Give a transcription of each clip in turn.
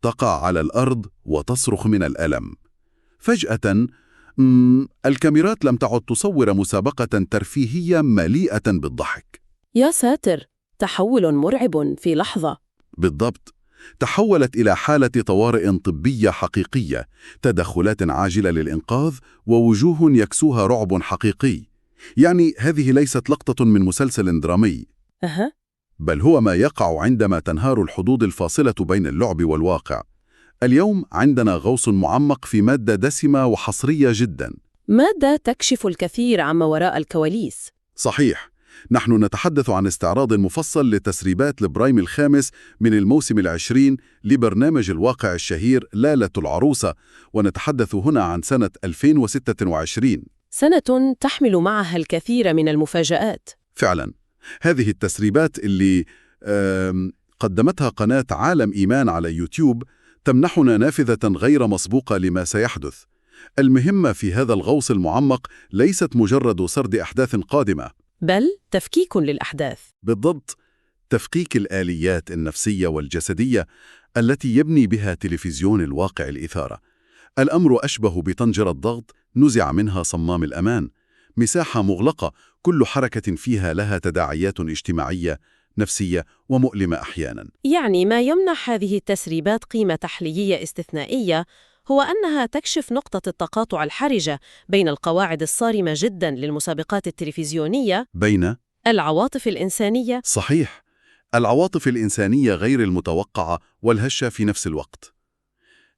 تقع على الأرض وتصرخ من الألم. فجأة الكاميرات لم تعد تصور مسابقة ترفيهية مليئة بالضحك. يا ساتر، تحول مرعب في لحظة. بالضبط، تحولت إلى حالة طوارئ طبية حقيقية، تدخلات عاجلة للإنقاذ ووجوه يكسوها رعب حقيقي. يعني هذه ليست لقطة من مسلسل درامي، بل هو ما يقع عندما تنهار الحدود الفاصلة بين اللعب والواقع. اليوم عندنا غوص معمق في مادة دسمة وحصرية جدا، مادة تكشف الكثير عما وراء الكواليس. صحيح. نحن نتحدث عن استعراض مفصل لتسريبات البرايم الخامس من الموسم 20 لبرنامج الواقع الشهير لالة العروسة، ونتحدث هنا عن سنة 2026. سنة تحمل معها الكثير من المفاجآت. فعلا، هذه التسريبات اللي قدمتها قناة عالم إيمان على يوتيوب تمنحنا نافذة غير مسبوقة لما سيحدث. المهمة في هذا الغوص المعمق ليست مجرد سرد أحداث قادمة، بل تفكيك للأحداث. بالضبط، تفكيك الآليات النفسية والجسدية التي يبني بها تلفزيون الواقع الإثارة. الأمر أشبه بطنجرة ضغط نزع منها صمام الأمان، مساحة مغلقة كل حركة فيها لها تداعيات اجتماعية، نفسية ومؤلمة أحيانا. يعني ما يمنح هذه التسريبات قيمة تحليلية استثنائية هو أنها تكشف نقطة التقاطع الحرجة بين القواعد الصارمة جدا للمسابقات التلفزيونية بين العواطف الإنسانية. صحيح، العواطف الإنسانية غير المتوقعة والهشة في نفس الوقت.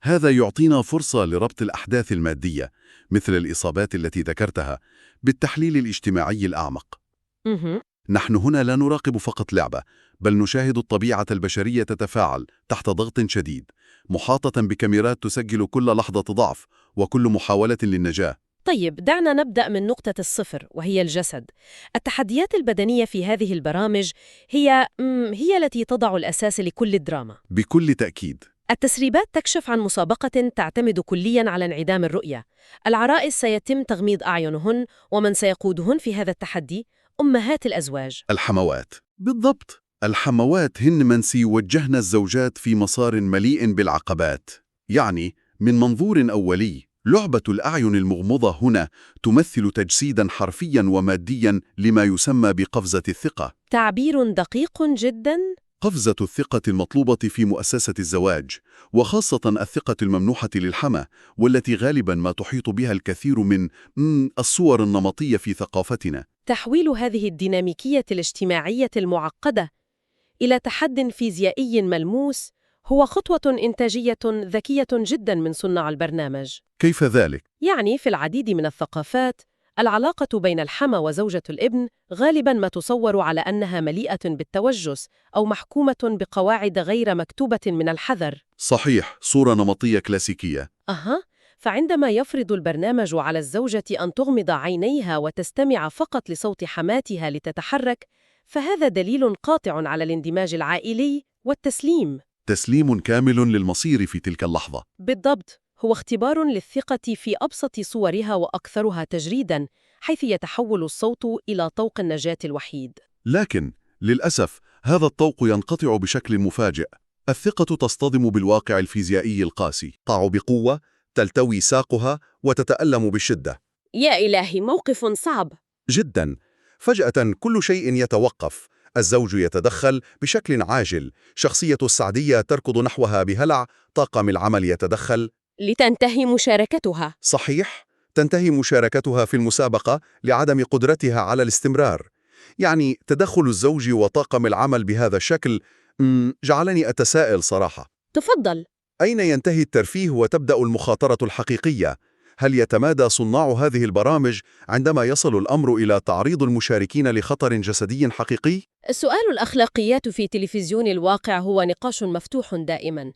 هذا يعطينا فرصة لربط الأحداث المادية مثل الإصابات التي ذكرتها بالتحليل الاجتماعي الأعمق. نحن هنا لا نراقب فقط لعبة، بل نشاهد الطبيعة البشرية تتفاعل تحت ضغط شديد، محاطة بكاميرات تسجل كل لحظة ضعف وكل محاولة للنجاة. طيب، دعنا نبدأ من نقطة الصفر وهي الجسد. التحديات البدنية في هذه البرامج هي التي تضع الأساس لكل الدراما. بكل تأكيد. التسريبات تكشف عن مسابقة تعتمد كلياً على انعدام الرؤية. العرائس سيتم تغميض أعينهن، ومن سيقودهن في هذا التحدي؟ أمهات الأزواج، الحموات. بالضبط، الحموات هن من سيوجهن الزوجات في مسار مليء بالعقبات. يعني من منظور أولي، لعبة الأعين المغمضة هنا تمثل تجسيداً حرفياً ومادياً لما يسمى بقفزة الثقة. تعبير دقيق جداً. قفزة الثقة المطلوبة في مؤسسة الزواج، وخاصة الثقة الممنوحة للحمى، والتي غالباً ما تحيط بها الكثير من الصور النمطية في ثقافتنا. تحويل هذه الديناميكية الاجتماعية المعقدة إلى تحد فيزيائي ملموس هو خطوة إنتاجية ذكية جداً من صناع البرنامج. كيف ذلك؟ يعني في العديد من الثقافات، العلاقة بين الحمى وزوجة الابن غالباً ما تصور على أنها مليئة بالتوجس أو محكومة بقواعد غير مكتوبة من الحذر. صحيح، صورة نمطية كلاسيكية. فعندما يفرض البرنامج على الزوجة أن تغمض عينيها وتستمع فقط لصوت حماتها لتتحرك، فهذا دليل قاطع على الاندماج العائلي والتسليم. تسليم كامل للمصير في تلك اللحظة. بالضبط، هو اختبار للثقة في أبسط صورها وأكثرها تجريداً، حيث يتحول الصوت إلى طوق النجاة الوحيد. لكن للأسف هذا الطوق ينقطع بشكل مفاجئ. الثقة تصطدم بالواقع الفيزيائي القاسي، تقع بقوة، تلتوي ساقها وتتألم بشدة. يا إلهي، موقف صعب جداً. فجأة كل شيء يتوقف، الزوج يتدخل بشكل عاجل، شخصية السعدية تركض نحوها بهلع، طاقم العمل يتدخل لتنتهي مشاركتها. صحيح، تنتهي مشاركتها في المسابقة لعدم قدرتها على الاستمرار. يعني تدخل الزوج وطاقم العمل بهذا الشكل جعلني أتساءل صراحة. تفضل. أين ينتهي الترفيه وتبدأ المخاطرة الحقيقية؟ هل يتمادى صناع هذه البرامج عندما يصل الأمر إلى تعريض المشاركين لخطر جسدي حقيقي؟ سؤال الأخلاقيات في تلفزيون الواقع هو نقاش مفتوح دائماً،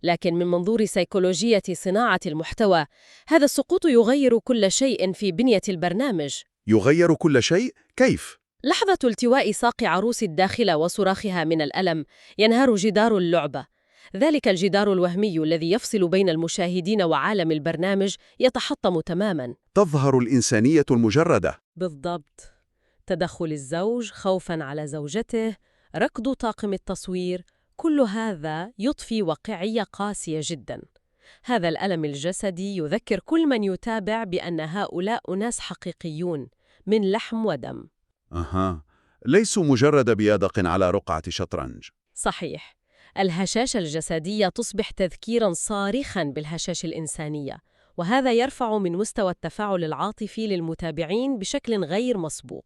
لكن من منظور سيكولوجية صناعة المحتوى، هذا السقوط يغير كل شيء في بنية البرنامج. يغير كل شيء؟ كيف؟ لحظة التواء ساق عروس الداخلة وصراخها من الألم، ينهار جدار اللعبة. ذلك الجدار الوهمي الذي يفصل بين المشاهدين وعالم البرنامج يتحطم تماماً. تظهر الإنسانية المجردة. بالضبط. تدخل الزوج خوفاً على زوجته، ركض طاقم التصوير، كل هذا يضفي واقعية قاسية جداً. هذا الألم الجسدي يذكر كل من يتابع بأن هؤلاء أناس حقيقيون من لحم ودم. ليسوا مجرد بيادق على رقعة شطرنج. صحيح. الهشاشة الجسدية تصبح تذكيراً صارخاً بالهشاشة الإنسانية، وهذا يرفع من مستوى التفاعل العاطفي للمتابعين بشكل غير مسبوق.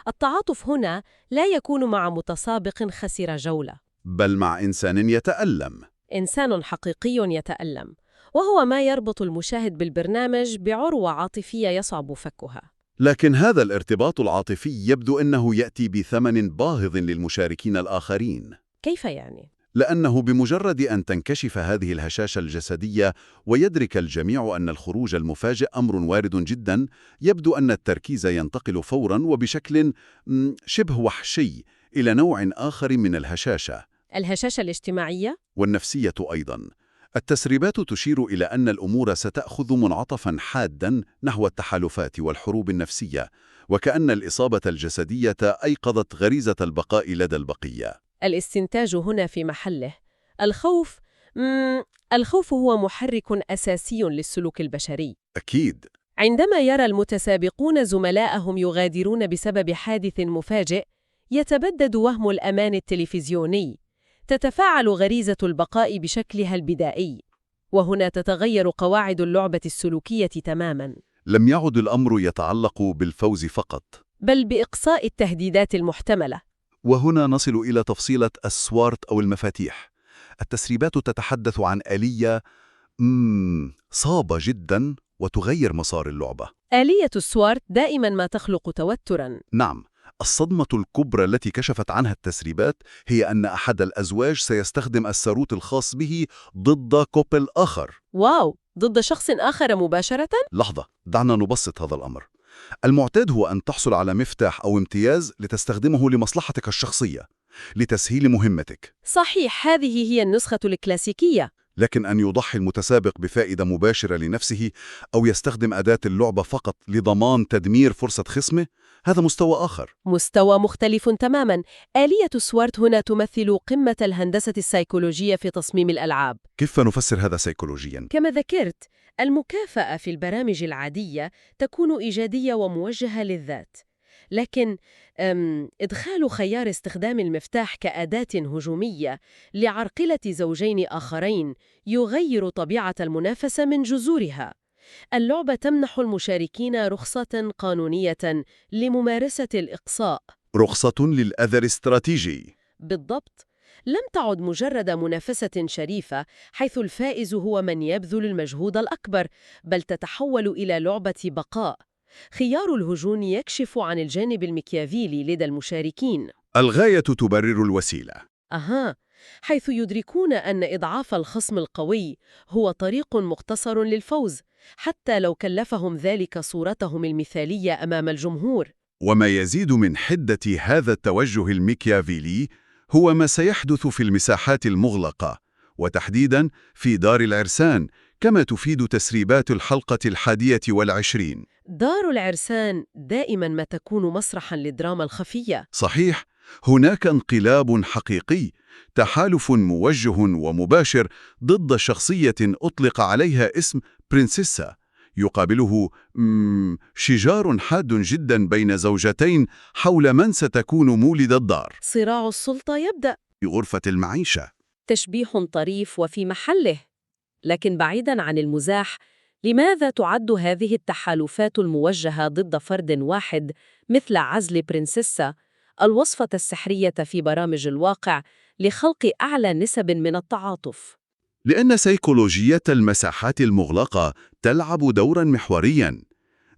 التعاطف هنا لا يكون مع متسابق خسر جولة، بل مع إنسان يتألم. إنسان حقيقي يتألم، وهو ما يربط المشاهد بالبرنامج بعروة عاطفية يصعب فكها. لكن هذا الارتباط العاطفي يبدو أنه يأتي بثمن باهظ للمشاركين الآخرين. كيف يعني؟ لأنه بمجرد أن تنكشف هذه الهشاشة الجسدية ويدرك الجميع أن الخروج المفاجئ أمر وارد جدا، يبدو أن التركيز ينتقل فورا وبشكل شبه وحشي إلى نوع آخر من الهشاشة. الهشاشة الاجتماعية؟ والنفسية أيضا. التسريبات تشير إلى أن الأمور ستأخذ منعطفا حادا نحو التحالفات والحروب النفسية، وكأن الإصابة الجسدية أيقظت غريزة البقاء لدى البقية. الاستنتاج هنا في محله. الخوف هو محرك أساسي للسلوك البشري. أكيد. عندما يرى المتسابقون زملائهم يغادرون بسبب حادث مفاجئ، يتبدد وهم الأمان التلفزيوني. تتفاعل غريزة البقاء بشكلها البدائي، وهنا تتغير قواعد اللعبة السلوكية تماماً. لم يعد الأمر يتعلق بالفوز فقط، بل بإقصاء التهديدات المحتملة. وهنا نصل إلى تفصيلة السوارت أو المفاتيح. التسريبات تتحدث عن آلية صعبة جدا وتغير مسار اللعبة. آلية السوارت دائما ما تخلق توترا. نعم، الصدمة الكبرى التي كشفت عنها التسريبات هي أن أحد الأزواج سيستخدم الساروت الخاص به ضد كوبل آخر. واو، ضد شخص آخر مباشرة؟ لحظة، دعنا نبسط هذا الأمر. المعتاد هو أن تحصل على مفتاح أو امتياز لتستخدمه لمصلحتك الشخصية، لتسهيل مهمتك. صحيح، هذه هي النسخة الكلاسيكية. لكن أن يضحي المتسابق بفائدة مباشرة لنفسه أو يستخدم أداة اللعبة فقط لضمان تدمير فرصة خصمه، هذا مستوى آخر. مستوى مختلف تماماً. آلية سوارت هنا تمثل قمة الهندسة السيكولوجية في تصميم الألعاب. كيف نفسر هذا سيكولوجياً؟ كما ذكرت، المكافأة في البرامج العادية تكون إيجادية وموجهة للذات، لكن إدخال خيار استخدام المفتاح كأداة هجومية لعرقلة زوجين آخرين يغير طبيعة المنافسة من جذورها. اللعبة تمنح المشاركين رخصة قانونية لممارسة الإقصاء، رخصة للأذى الاستراتيجي. بالضبط. لم تعد مجرد منافسة شريفة حيث الفائز هو من يبذل المجهود الأكبر، بل تتحول إلى لعبة بقاء. خيار الهجوم يكشف عن الجانب المكيافيلي لدى المشاركين. الغاية تبرر الوسيلة. حيث يدركون أن إضعاف الخصم القوي هو طريق مختصر للفوز، حتى لو كلفهم ذلك صورتهم المثالية أمام الجمهور. وما يزيد من حدة هذا التوجه الميكيافيلي هو ما سيحدث في المساحات المغلقة، وتحديداً في دار العرسان، كما تفيد تسريبات الحلقة 21. دار العرسان دائماً ما تكون مسرحاً للدراما الخفية. صحيح، هناك انقلاب حقيقي، تحالف موجه ومباشر ضد شخصية أطلق عليها اسم برنسيسا، يقابله شجار حاد جدا بين زوجتين حول من ستكون مولد الدار. صراع السلطة يبدأ في غرفة المعيشة. تشبيح طريف وفي محله. لكن بعيداً عن المزاح، لماذا تعد هذه التحالفات الموجهة ضد فرد واحد مثل عزل برنسيسا الوصفة السحرية في برامج الواقع لخلق أعلى نسب من التعاطف؟ لأن سيكولوجية المساحات المغلقة تلعب دورا محوريا.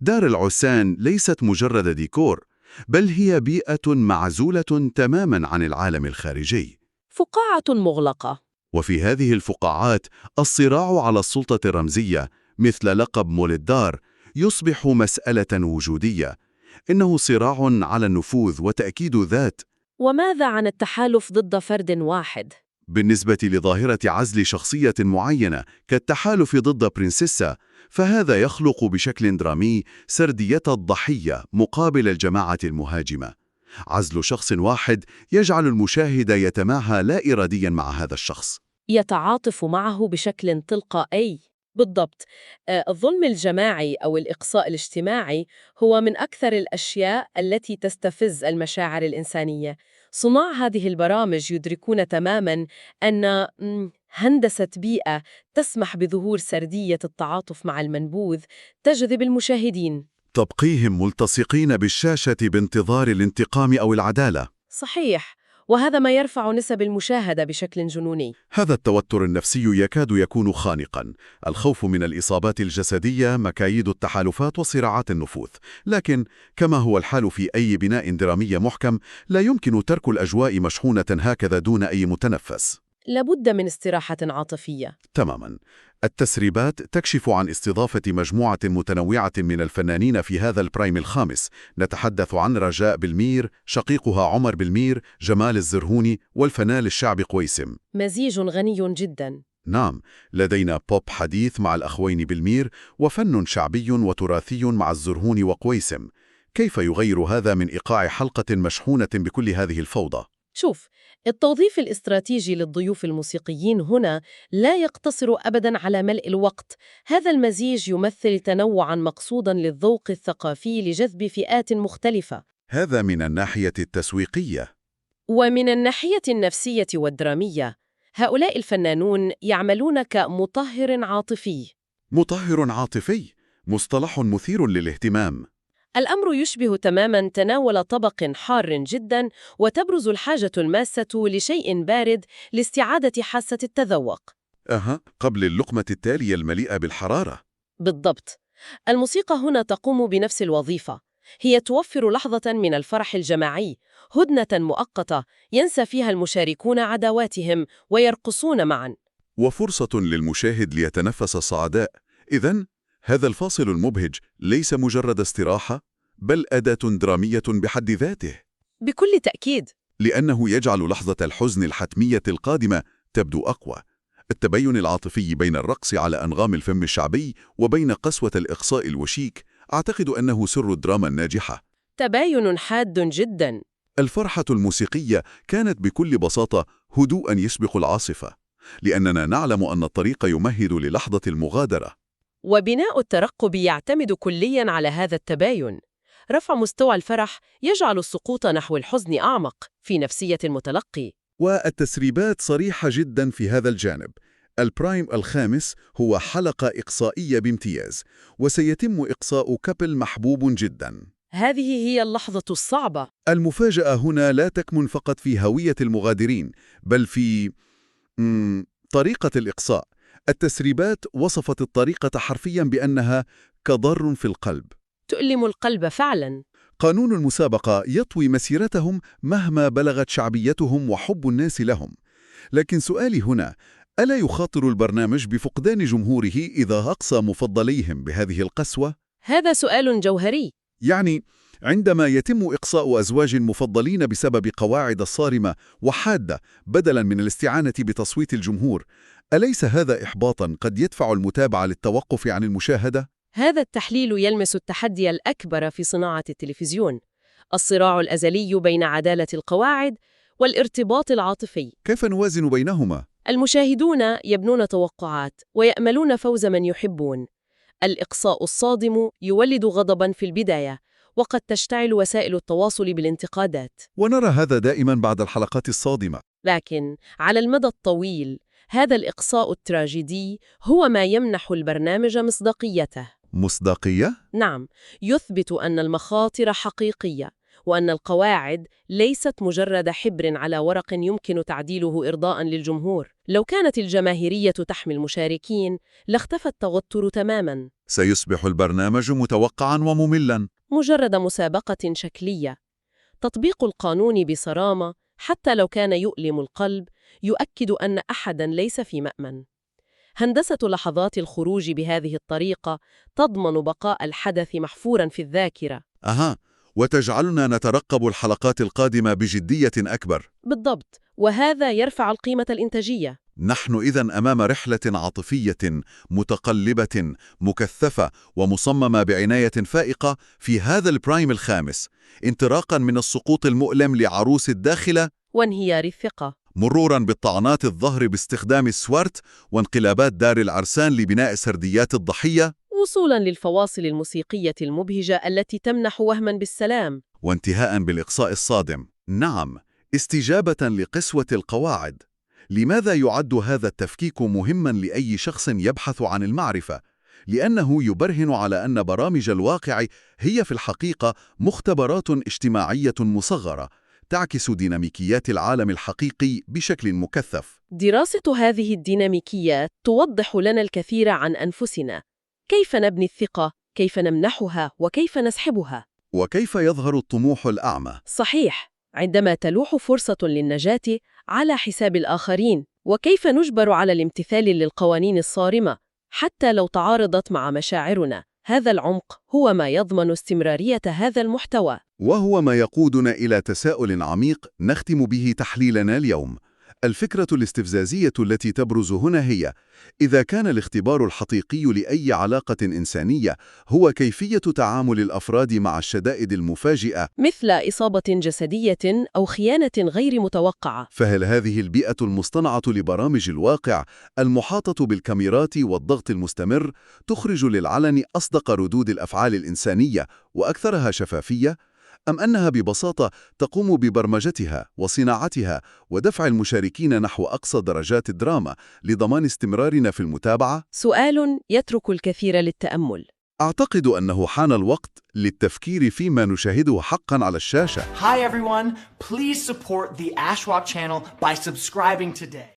دار العرسان ليست مجرد ديكور، بل هي بيئة معزولة تماما عن العالم الخارجي. فقاعة مغلقة. وفي هذه الفقاعات الصراع على السلطة الرمزية مثل لقب مول الدار يصبح مسألة وجودية. إنه صراع على النفوذ وتأكيد ذات. وماذا عن التحالف ضد فرد واحد؟ بالنسبة لظاهرة عزل شخصية معينة كالتحالف ضد برنسيسا، فهذا يخلق بشكل درامي سردية الضحية مقابل الجماعة المهاجمة. عزل شخص واحد يجعل المشاهد يتماهى لا إراديا مع هذا الشخص. يتعاطف معه بشكل تلقائي. بالضبط. الظلم الجماعي أو الإقصاء الاجتماعي هو من أكثر الأشياء التي تستفز المشاعر الإنسانية. صناع هذه البرامج يدركون تماماً أن هندسة بيئة تسمح بظهور سردية التعاطف مع المنبوذ تجذب المشاهدين. تبقيهم ملتصقين بالشاشة بانتظار الانتقام أو العدالة. صحيح، وهذا ما يرفع نسب المشاهدة بشكل جنوني. هذا التوتر النفسي يكاد يكون خانقاً. الخوف من الإصابات الجسدية، مكايد التحالفات وصراعات النفوذ. لكن كما هو الحال في أي بناء درامي محكم، لا يمكن ترك الأجواء مشحونة هكذا دون أي متنفس. لابد من استراحة عاطفية. تماماً. التسريبات تكشف عن استضافة مجموعة متنوعة من الفنانين في هذا البرايم الخامس. نتحدث عن رجاء بالمير، شقيقها عمر بالمير، جمال الزرهوني، والفنان الشعبي قويسم. مزيج غني جداً. نعم، لدينا بوب حديث مع الأخوين بالمير، وفن شعبي وتراثي مع الزرهوني وقويسم. كيف يغير هذا من إيقاع حلقة مشحونة بكل هذه الفوضى؟ شوف، التوظيف الاستراتيجي للضيوف الموسيقيين هنا لا يقتصر أبداً على ملء الوقت. هذا المزيج يمثل تنوعاً مقصوداً للذوق الثقافي لجذب فئات مختلفة. هذا من الناحية التسويقية. ومن الناحية النفسية والدرامية، هؤلاء الفنانون يعملون كمطهر عاطفي. مطهر عاطفي، مصطلح مثير للاهتمام. الأمر يشبه تماماً تناول طبق حار جداً وتبرز الحاجة الماسة لشيء بارد لاستعادة حاسة التذوق. قبل اللقمة التالية المليئة بالحرارة. بالضبط. الموسيقى هنا تقوم بنفس الوظيفة. هي توفر لحظة من الفرح الجماعي، هدنة مؤقتة ينسى فيها المشاركون عداواتهم ويرقصون معاً. وفرصة للمشاهد ليتنفس الصعداء. إذن هذا الفاصل المبهج ليس مجرد استراحة، بل أداة درامية بحد ذاته. بكل تأكيد. لأنه يجعل لحظة الحزن الحتمية القادمة تبدو أقوى. التباين العاطفي بين الرقص على أنغام الفم الشعبي وبين قسوة الإقصاء الوشيك أعتقد أنه سر الدراما الناجحة. تباين حاد جداً. الفرحة الموسيقية كانت بكل بساطة هدوءاً يسبق العاصفة، لأننا نعلم أن الطريق يمهد للحظة المغادرة. وبناء الترقب يعتمد كلياً على هذا التباين. رفع مستوى الفرح يجعل السقوط نحو الحزن أعمق في نفسية المتلقي. والتسريبات صريحة جدا في هذا الجانب. البرايم الخامس هو حلقة إقصائية بامتياز، وسيتم إقصاء كابل محبوب جدا. هذه هي اللحظة الصعبة. المفاجأة هنا لا تكمن فقط في هوية المغادرين، بل في طريقة الإقصاء. التسريبات وصفت الطريقة حرفيا بأنها كضر في القلب. تؤلم القلب فعلا. قانون المسابقة يطوي مسيرتهم مهما بلغت شعبيتهم وحب الناس لهم. لكن سؤالي هنا، ألا يخاطر البرنامج بفقدان جمهوره إذا أقصى مفضليهم بهذه القسوة؟ هذا سؤال جوهري. يعني عندما يتم إقصاء أزواج مفضلين بسبب قواعد صارمة وحادة بدلاً من الاستعانة بتصويت الجمهور، أليس هذا إحباطاً قد يدفع المتابع للتوقف عن المشاهدة؟ هذا التحليل يلمس التحدي الأكبر في صناعة التلفزيون، الصراع الأزلي بين عدالة القواعد والارتباط العاطفي. كيف نوازن بينهما؟ المشاهدون يبنون توقعات ويأملون فوز من يحبون. الإقصاء الصادم يولد غضباً في البداية، وقد تشتعل وسائل التواصل بالانتقادات. ونرى هذا دائماً بعد الحلقات الصادمة. لكن على المدى الطويل، هذا الإقصاء التراجيدي هو ما يمنح البرنامج مصداقيته. مصداقية؟ نعم، يثبت أن المخاطر حقيقية، وأن القواعد ليست مجرد حبر على ورق يمكن تعديله إرضاءً للجمهور. لو كانت الجماهيرية تحمي المشاركين، لاختفى التوتر تماماً. سيصبح البرنامج متوقعاً ومملاً. مجرد مسابقة شكلية. تطبيق القانون بصرامة، حتى لو كان يؤلم القلب، يؤكد أن أحداً ليس في مأمن. هندسة لحظات الخروج بهذه الطريقة تضمن بقاء الحدث محفوراً في الذاكرة. وتجعلنا نترقب الحلقات القادمة بجدية أكبر. بالضبط، وهذا يرفع القيمة الإنتاجية. نحن إذن أمام رحلة عاطفية متقلبة مكثفة ومصممة بعناية فائقة في هذا البرايم الخامس، انطلاقا من السقوط المؤلم لعروس الداخلة وانهيار الثقة، مروراً بالطعنات الظهر باستخدام السوارت وانقلابات دار العرسان لبناء سرديات الضحية، وصولاً للفواصل الموسيقية المبهجة التي تمنح وهماً بالسلام. وانتهاءً بالإقصاء الصادم. نعم، استجابة لقسوة القواعد. لماذا يعد هذا التفكيك مهماً لأي شخص يبحث عن المعرفة؟ لأنه يبرهن على أن برامج الواقع هي في الحقيقة مختبرات اجتماعية مصغرة تعكس ديناميكيات العالم الحقيقي بشكل مكثف. دراسة هذه الديناميكيات توضح لنا الكثير عن أنفسنا. كيف نبني الثقة؟ كيف نمنحها؟ وكيف نسحبها؟ وكيف يظهر الطموح الأعمى؟ صحيح، عندما تلوح فرصة للنجاة على حساب الآخرين، وكيف نجبر على الامتثال للقوانين الصارمة حتى لو تعارضت مع مشاعرنا. هذا العمق هو ما يضمن استمرارية هذا المحتوى. وهو ما يقودنا إلى تساؤل عميق نختم به تحليلنا اليوم. الفكرة الاستفزازية التي تبرز هنا هي: إذا كان الاختبار الحقيقي لأي علاقة إنسانية هو كيفية تعامل الأفراد مع الشدائد المفاجئة، مثل إصابة جسدية أو خيانة غير متوقعة، فهل هذه البيئة المصطنعة لبرامج الواقع المحاطة بالكاميرات والضغط المستمر تخرج للعلن أصدق ردود الأفعال الإنسانية وأكثرها شفافية؟ أم أنها ببساطة تقوم ببرمجتها وصناعتها ودفع المشاركين نحو أقصى درجات الدراما لضمان استمرارنا في المتابعة؟ سؤال يترك الكثير للتأمل. أعتقد أنه حان الوقت للتفكير فيما نشاهده حقاً على الشاشة. Hi everyone, please support the Ashwalk channel by subscribing today.